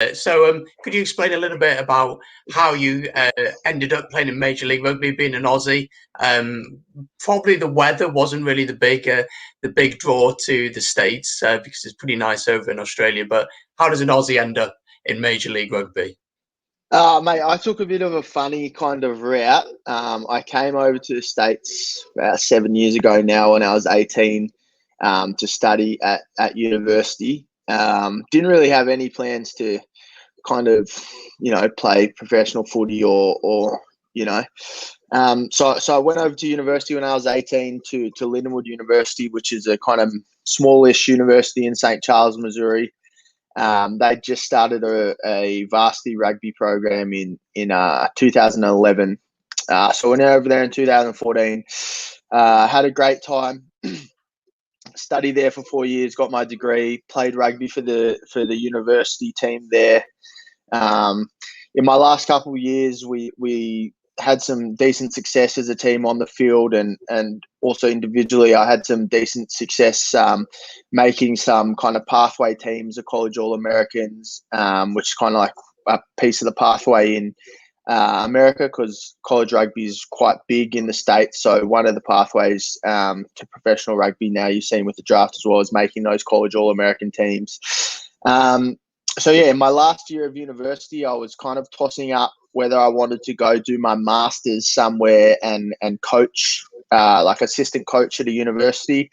Could you explain a little bit about how you ended up playing in Major League Rugby, being an Aussie? Probably the weather wasn't really the big draw to the States because it's pretty nice over in Australia. But how does an Aussie end up in Major League Rugby? Mate, I took a bit of a funny kind of route. I came over to the States about 7 years ago now when I was 18 to study at university. Didn't really have any plans to kind of, play professional footy or so I went over to university when I was 18 to Lindenwood University, which is a kind of smallish university in St. Charles, Missouri. They just started a varsity rugby program in 2011. So I went over there in 2014. Had a great time. Studied there for 4 years. Got my degree. Played rugby for the university team there. In my last couple of years, we had some decent success as a team on the field, and also individually, I had some decent success making some kind of pathway teams of college All-Americans, which is kind of like a piece of the pathway in America, because college rugby is quite big in the States. So one of the pathways to professional rugby now, you've seen with the draft as well, is making those college All-American teams. So yeah, in my last year of university, I was kind of tossing up whether I wanted to go do my master's somewhere and coach, like assistant coach at a university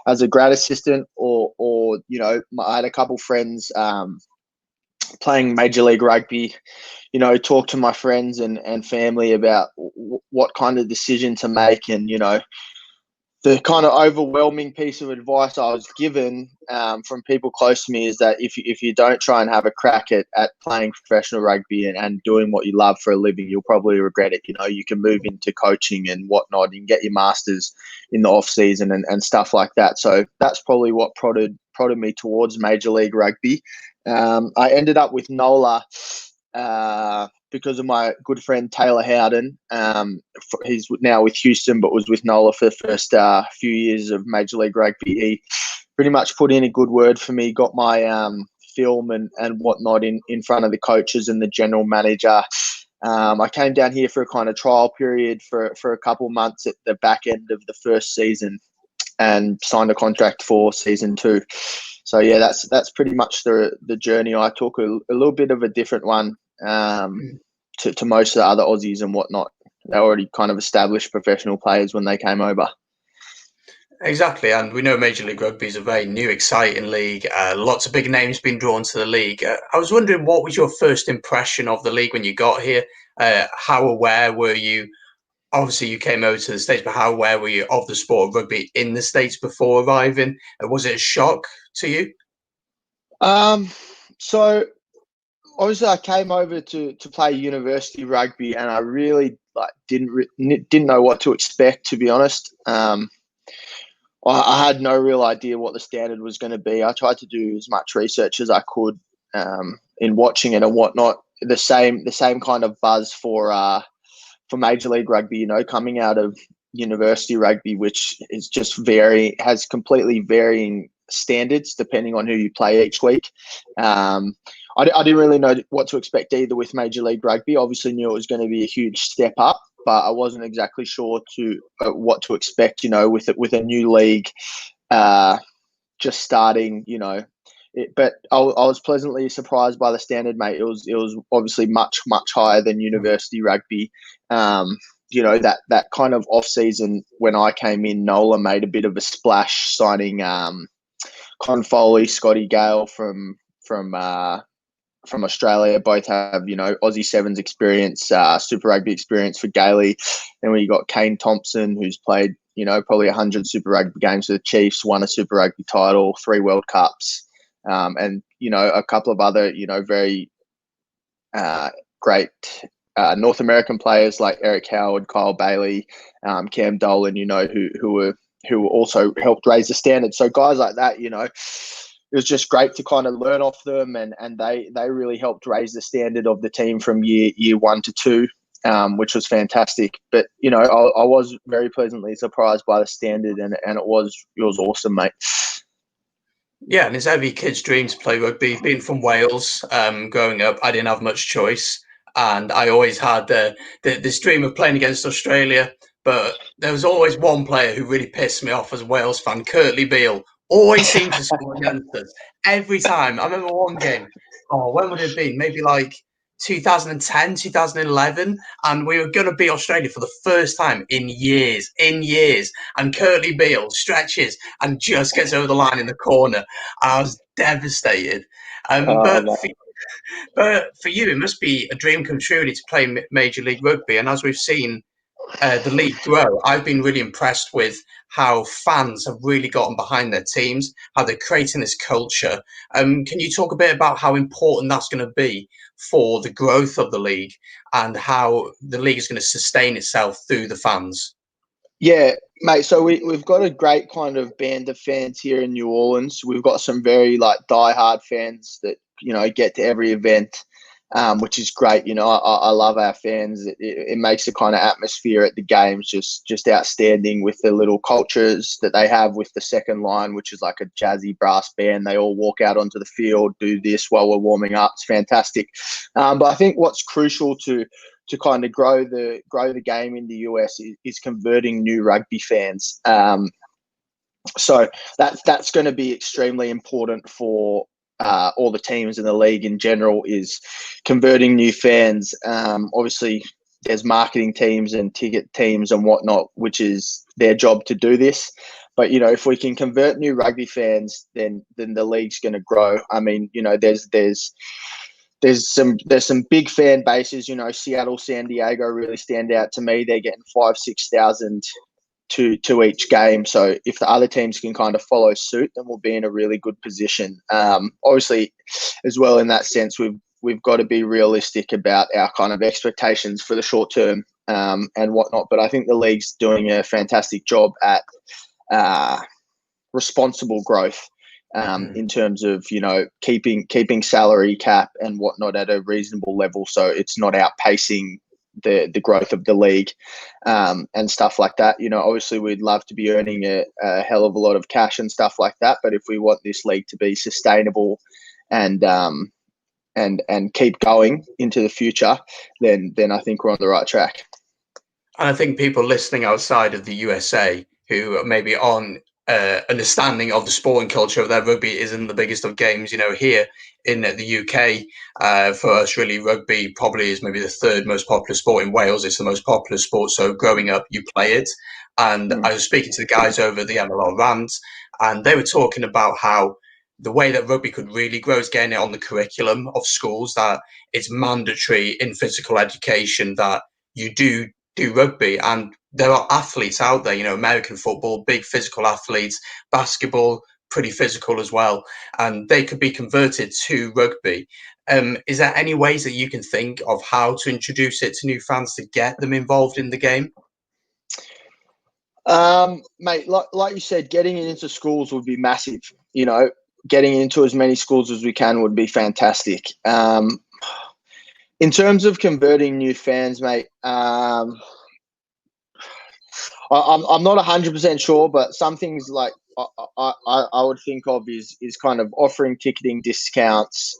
as a grad assistant, or I had a couple friends playing Major League Rugby, talk to my friends and family about what kind of decision to make. And, the kind of overwhelming piece of advice I was given from people close to me is that if you don't try and have a crack at playing professional rugby and doing what you love for a living, you'll probably regret it. You can move into coaching and whatnot. You can get your masters in the off season and stuff like that. So that's probably what prodded me towards Major League Rugby. I ended up with NOLA because of my good friend Taylor Howden. He's now with Houston, but was with NOLA for the first few years of Major League Rugby. He pretty much put in a good word for me, got my film and whatnot in front of the coaches and the general manager. I came down here for a kind of trial period for a couple of months at the back end of the first season and signed a contract for season 2. So yeah, that's pretty much the journey I took, a little bit of a different one to most of the other Aussies and whatnot. They already kind of established professional players when they came over. Exactly, and we know Major League Rugby is a very new, exciting league. Lots of big names been drawn to the league. I was wondering, what was your first impression of the league when you got here? How aware were you? Obviously, you came over to the States, but how aware were you of the sport of rugby in the States before arriving? Was it a shock to you? So obviously I came over to play university rugby, and I really didn't know what to expect, to be honest. I had no real idea what the standard was going to be. I tried to do as much research as I could in watching it and whatnot. The same kind of buzz for Major League Rugby, coming out of university rugby, which is just has completely varying standards depending on who you play each week. I didn't really know what to expect either with Major League Rugby. Obviously knew it was going to be a huge step up, but I wasn't exactly sure what to expect, with a new league just starting, but I was pleasantly surprised by the standard, mate. It was obviously much, much higher than university rugby. That kind of off season when I came in, NOLA made a bit of a splash signing Con Foley, Scotty Gale from Australia. Both have, Aussie Sevens experience, Super Rugby experience for Gailey. Then we got Kane Thompson, who's played, probably 100 Super Rugby games for the Chiefs, won a Super Rugby title, 3 World Cups, and, a couple of other, very great North American players like Eric Howard, Kyle Bailey, Cam Dolan, who also helped raise the standard. So guys like that, it was just great to kind of learn off them, and they really helped raise the standard of the team from year 1 to 2, which was fantastic. But I was very pleasantly surprised by the standard, and it was awesome, mate. Yeah, and it's every kid's dream to play rugby. Being from Wales, growing up, I didn't have much choice, and I always had this dream of playing against Australia. But there was always one player who really pissed me off as a Wales fan, Curtly Beale. Always seemed to score against us every time. I remember one game. Oh, when would it have been? Maybe like 2010, 2011, and we were going to beat Australia for the first time in years, And Curtly Beale stretches and just gets over the line in the corner. I was devastated. Um, Oh, but mate. for, but for you, it must be a dream come true to play Major League Rugby. And as we've seen the league grow, I've been really impressed with how fans have really gotten behind their teams, how they're creating this culture. Can you talk a bit about how important that's going to be for the growth of the league and how the league is going to sustain itself through the fans? Yeah, mate. So we've got a great kind of band of fans here in New Orleans. We've got some very like diehard fans that get to every event, which is great. I love our fans. It makes the kind of atmosphere at the games just outstanding with the little cultures that they have with the second line, which is like a jazzy brass band. They all walk out onto the field, do this while we're warming up. It's fantastic. But I think what's crucial to kind of grow the game in the US is converting new rugby fans. So that's going to be extremely important for all the teams in the league in general, is converting new fans. Obviously, there's marketing teams and ticket teams and whatnot, which is their job to do this. But if we can convert new rugby fans, then the league's going to grow. I mean, there's some big fan bases. Seattle, San Diego really stand out to me. They're getting 5,000-6,000 to each game. So if the other teams can kind of follow suit, then we'll be in a really good position. Obviously, as well in that sense, we've got to be realistic about our kind of expectations for the short term and whatnot. But I think the league's doing a fantastic job at responsible growth. In terms of keeping salary cap and whatnot at a reasonable level, so it's not outpacing the growth of the league and stuff like that. Obviously we'd love to be earning a hell of a lot of cash and stuff like that, but if we want this league to be sustainable and keep going into the future, then I think we're on the right track. And I think people listening outside of the USA who maybe aren't understanding of the sporting culture of their rugby isn't the biggest of games. Here in the UK, for us, really, rugby probably is maybe the third most popular sport in Wales. It's the most popular sport. So growing up, you play it. And Mm. I was speaking to the guys over the MLR Rant, and they were talking about how the way that rugby could really grow is getting it on the curriculum of schools, that it's mandatory in physical education that you do rugby, and there are athletes out there, American football, big physical athletes, basketball, pretty physical as well, and they could be converted to rugby. Is there any ways that you can think of how to introduce it to new fans to get them involved in the game? Mate, like you said, getting it into schools would be massive. Getting into as many schools as we can would be fantastic. In terms of converting new fans, mate, I'm not 100% sure, but some things like I would think of is kind of offering ticketing discounts,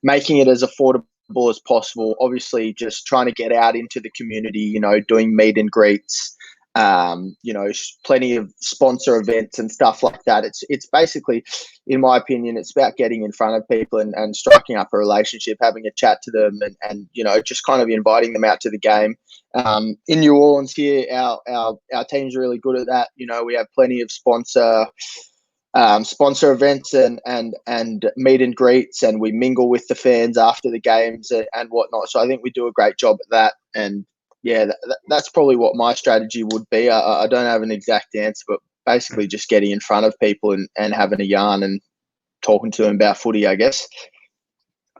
making it as affordable as possible. Obviously, just trying to get out into the community, doing meet and greets, plenty of sponsor events and stuff like that. It's basically, in my opinion, it's about getting in front of people and striking up a relationship, having a chat to them, and just kind of inviting them out to the game. In New Orleans here, our team's really good at that. We have plenty of sponsor events and meet and greets, and we mingle with the fans after the games and whatnot. So I think we do a great job at that. And yeah, that's probably what my strategy would be. I don't have an exact answer, but basically just getting in front of people and having a yarn and talking to them about footy, I guess.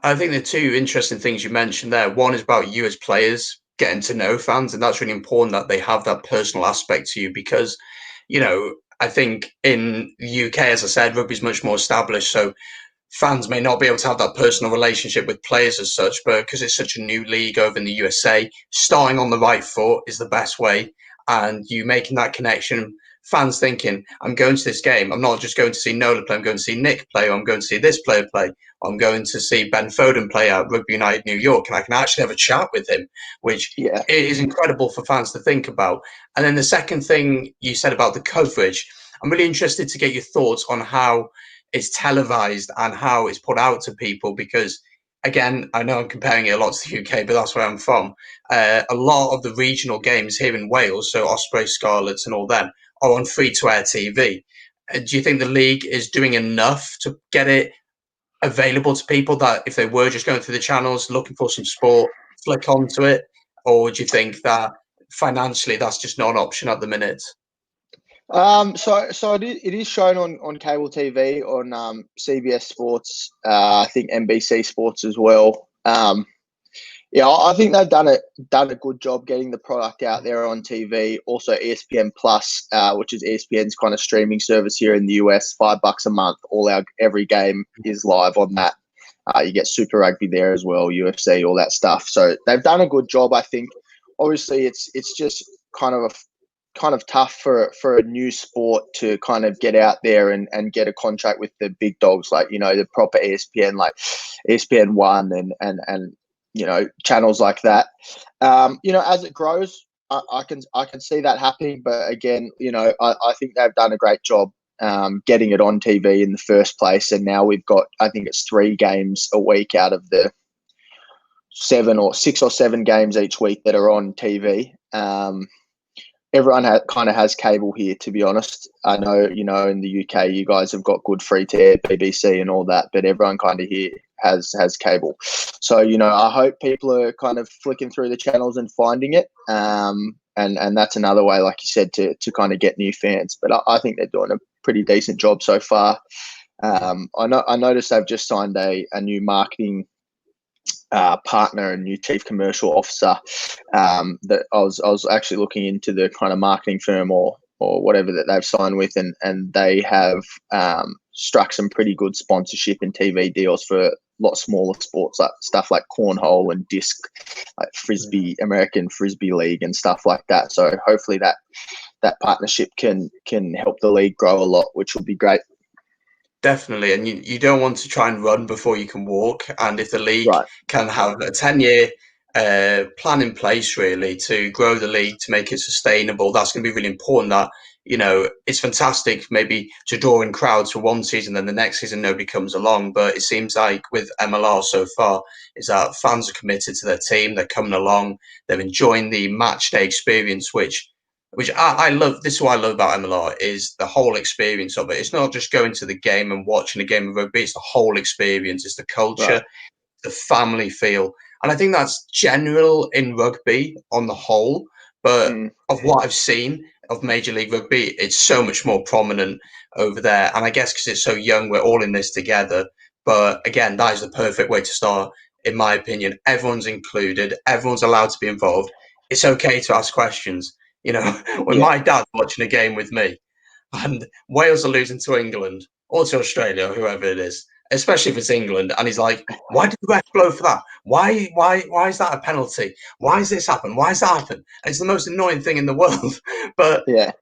I think the two interesting things you mentioned there. One is about you as players getting to know fans, and that's really important that they have that personal aspect to you because, I think in the UK, as I said, rugby is much more established. So fans may not be able to have that personal relationship with players as such, but because it's such a new league over in the USA, starting on the right foot is the best way. And you making that connection fans thinking, I'm going to this game. I'm not just going to see Nola play. I'm going to see Nick play, or I'm going to see this player play, or I'm going to see Ben Foden play at Rugby United New York, and I can actually have a chat with him, which Yeah. is incredible for fans to think about. And then the second thing you said about the coverage, I'm really interested to get your thoughts on how it's televised and how it's put out to people, because again, I know I'm comparing it a lot to the UK, but that's where I'm from. A lot of the regional games here in Wales, so Osprey, Scarlets, and all them, are on free-to-air TV. Do you think the league is doing enough to get it available to people that if they were just going through the channels looking for some sport, flick onto it? Or do you think that financially that's just not an option at the minute? So it is shown on cable TV on CBS Sports, I think NBC Sports as well. Yeah, I think they've done a good job getting the product out there on TV. Also, ESPN Plus, which is ESPN's kind of streaming service here in the US, $5 a month. Every game is live on that. You get Super Rugby there as well, UFC, all that stuff. So they've done a good job, I think. Obviously, it's just kind of tough for a new sport to kind of get out there and get a contract with the big dogs, like, the proper ESPN, like ESPN One and channels like that. As it grows, I can see that happening. But again, I think they've done a great job getting it on TV in the first place. And now we've got, I think it's 3 games a week out of the 6 or 7 games each week that are on TV. Everyone kind of has cable here, to be honest. I know, in the UK, you guys have got good free to air, BBC and all that, but everyone kind of here has cable. So, I hope people are kind of flicking through the channels and finding it. And that's another way, like you said, to kind of get new fans. But I think they're doing a pretty decent job so far. I noticed they've just signed a new marketing partner and new chief commercial officer. That I was actually looking into the kind of marketing firm or whatever that they've signed with, and they have struck some pretty good sponsorship and TV deals for a lot smaller sports, like stuff like cornhole and disc, like frisbee, American Frisbee League and stuff like that. So hopefully that partnership can help the league grow a lot, which will be great. Definitely, and you don't want to try and run before you can walk. And if the league Right. can have a 10-year plan in place, really, to grow the league, to make it sustainable, that's going to be really important. That, it's fantastic maybe to draw in crowds for one season, then the next season nobody comes along. But it seems like with MLR so far, is that fans are committed to their team, they're coming along, they're enjoying the match day experience, which I love. This is what I love about MLR, is the whole experience of it. It's not just going to the game and watching a game of rugby. It's the whole experience. It's the Right. culture, the family feel. And I think that's general in rugby on the whole. But Mm. of what I've seen of Major League Rugby, it's so much more prominent over there. And I guess because it's so young, we're all in this together. But again, that is the perfect way to start, in my opinion. Everyone's included, everyone's allowed to be involved. It's okay to ask questions. When Yeah. my dad's watching a game with me and Wales are losing to England or to Australia or whoever it is, especially if it's England, and he's like, "Why did the ref blow for that? Why is that a penalty? Why has this happened? Why has that happened?" And it's the most annoying thing in the world. But Yeah.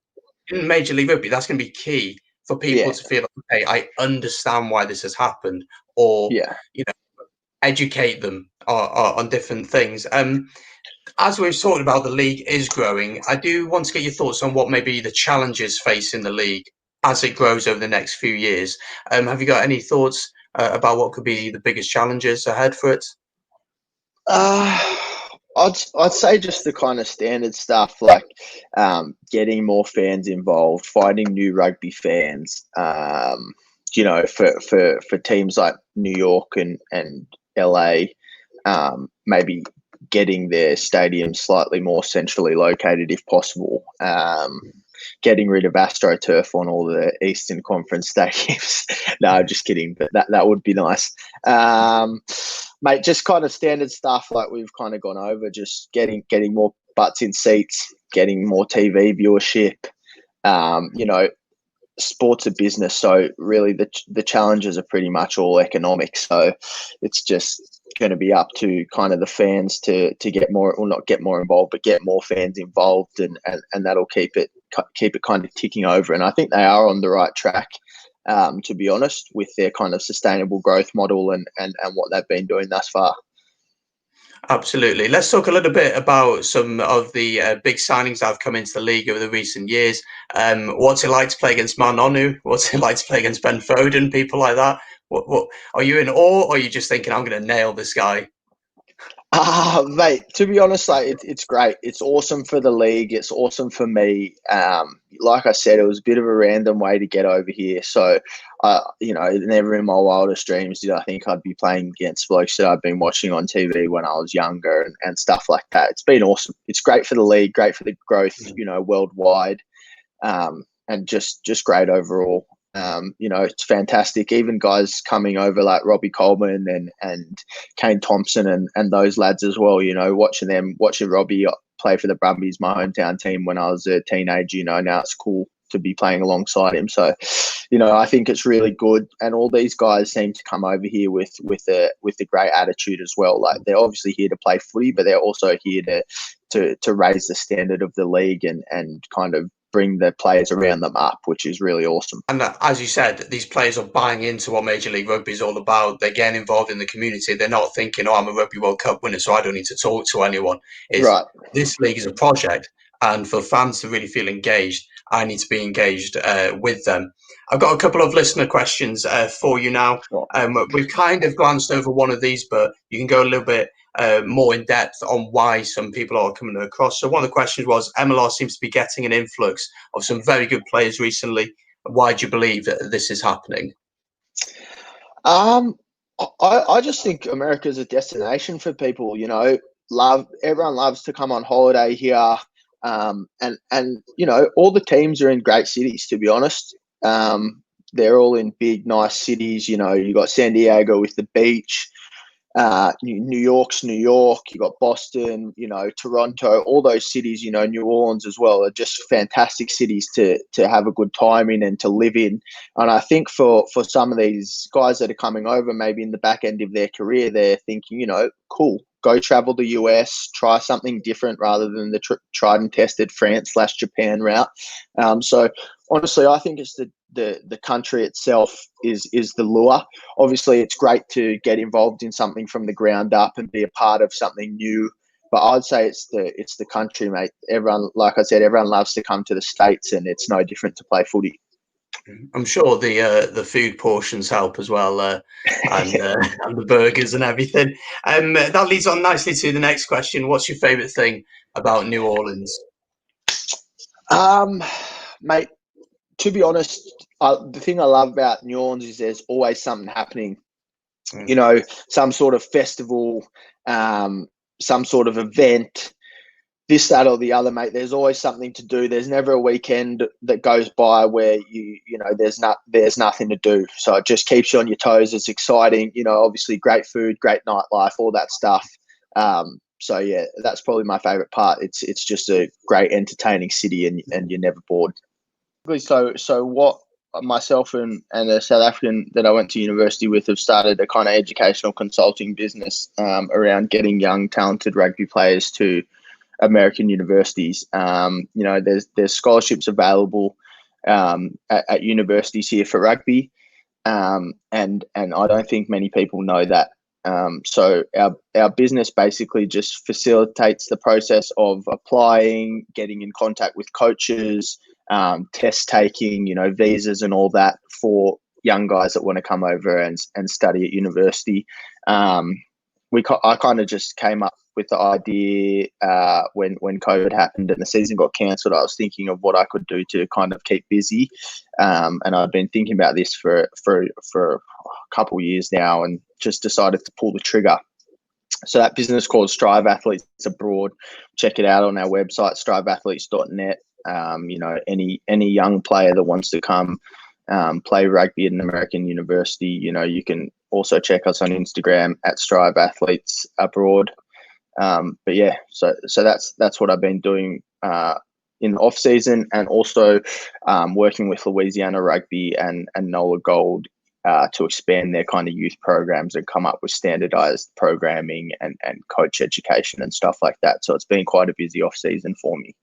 in Major League Rugby, that's going to be key for people Yeah. to feel, okay, I understand why this has happened, or Yeah. educate them on different things. As we've talked about, the league is growing. I do want to get your thoughts on what maybe the challenges facing the league as it grows over the next few years. Have you got any thoughts about what could be the biggest challenges ahead for it? Uh, I'd say just the kind of standard stuff, like getting more fans involved, finding new rugby fans. For teams like New York and LA, maybe getting their stadium slightly more centrally located if possible. Getting rid of AstroTurf on all the Eastern Conference stadiums. No, I'm just kidding, but that would be nice. Mate, just kind of standard stuff like we've kind of gone over, just getting more butts in seats, getting more TV viewership. Sports a business, so really the challenges are pretty much all economic. So it's just going to be up to kind of the fans to get more, or not get more involved, but get more fans involved, and that'll keep it keep it kind of ticking over. And I think they are on the right track, to be honest, with their kind of sustainable growth model and what they've been doing thus far. Absolutely. Let's talk a little bit about some of the big signings that have come into the league over the recent years. What's it like to play against Manonu? What's it like to play against Ben Foden? People like that. What are you in awe, or are you just thinking, I'm going to nail this guy? Mate, to be honest, like it's great. It's awesome for the league. It's awesome for me. Like I said, it was a bit of a random way to get over here. So, never in my wildest dreams did I think I'd be playing against blokes that I've been watching on TV when I was younger and stuff like that. It's been awesome. It's great for the league, great for the growth, worldwide, and just great overall. It's fantastic. Even guys coming over like Robbie Coleman and Kane Thompson and those lads as well, watching Robbie play for the Brumbies, my hometown team, when I was a teenager, now it's cool to be playing alongside him. So, I think it's really good. And all these guys seem to come over here with a great attitude as well. Like, they're obviously here to play footy, but they're also here to raise the standard of the league and kind of bring the players around them up, which is really awesome. And as you said, these players are buying into what Major League Rugby is all about. They're getting involved in the community. They're not thinking, "Oh, I'm a Rugby World Cup winner, so I don't need to talk to anyone." Right. This league is a project, and for fans to really feel engaged, I need to be engaged with them. I've got a couple of listener questions for you now. Sure. We've kind of glanced over one of these, but you can go a little bit more in depth on why some people are coming across. So one of the questions was, MLR seems to be getting an influx of some very good players recently. Why do you believe that this is happening? I just think America is a destination for people. Everyone loves to come on holiday here, and all the teams are in great cities. To be honest, they're all in big, nice cities. You got San Diego with the beach. New York's New York, you got Boston, Toronto, all those cities, New Orleans as well, are just fantastic cities to have a good time in and to live in. And I think for some of these guys that are coming over, maybe in the back end of their career, they're thinking, cool, go travel the US, try something different rather than the tried and tested France/Japan route. So honestly, I think it's the country itself is the lure. Obviously, it's great to get involved in something from the ground up and be a part of something new. But I'd say it's the country, mate. Everyone, like I said, everyone loves to come to the States, and it's no different to play footy. I'm sure the food portions help as well, and and the burgers and everything. That leads on nicely to the next question. What's your favourite thing about New Orleans? Mate, to be honest, the thing I love about New Orleans is there's always something happening. Some sort of festival, some sort of event, this, that, or the other, mate. There's always something to do. There's never a weekend that goes by where there's nothing to do. So it just keeps you on your toes. It's exciting. Obviously great food, great nightlife, all that stuff. So yeah, that's probably my favorite part. It's just a great entertaining city, and you're never bored. So what myself and a South African that I went to university with have started a kind of educational consulting business around getting young, talented rugby players to American universities. There's scholarships available at universities here for rugby, and I don't think many people know that. So our business basically just facilitates the process of applying, getting in contact with coaches, test taking, visas and all that for young guys that want to come over and study at university. I kind of just came up with the idea when COVID happened and the season got cancelled. I was thinking of what I could do to kind of keep busy, and I've been thinking about this for a couple of years now, and just decided to pull the trigger. So that business called Strive Athletes Abroad. Check it out on our website, striveathletes.net. Any young player that wants to come play rugby at an American university, you can also check us on Instagram at Strive Athletes Abroad. But yeah, so that's what I've been doing in the off season, and also working with Louisiana Rugby and NOLA Gold to expand their kind of youth programs and come up with standardized programming and coach education and stuff like that. So it's been quite a busy off season for me.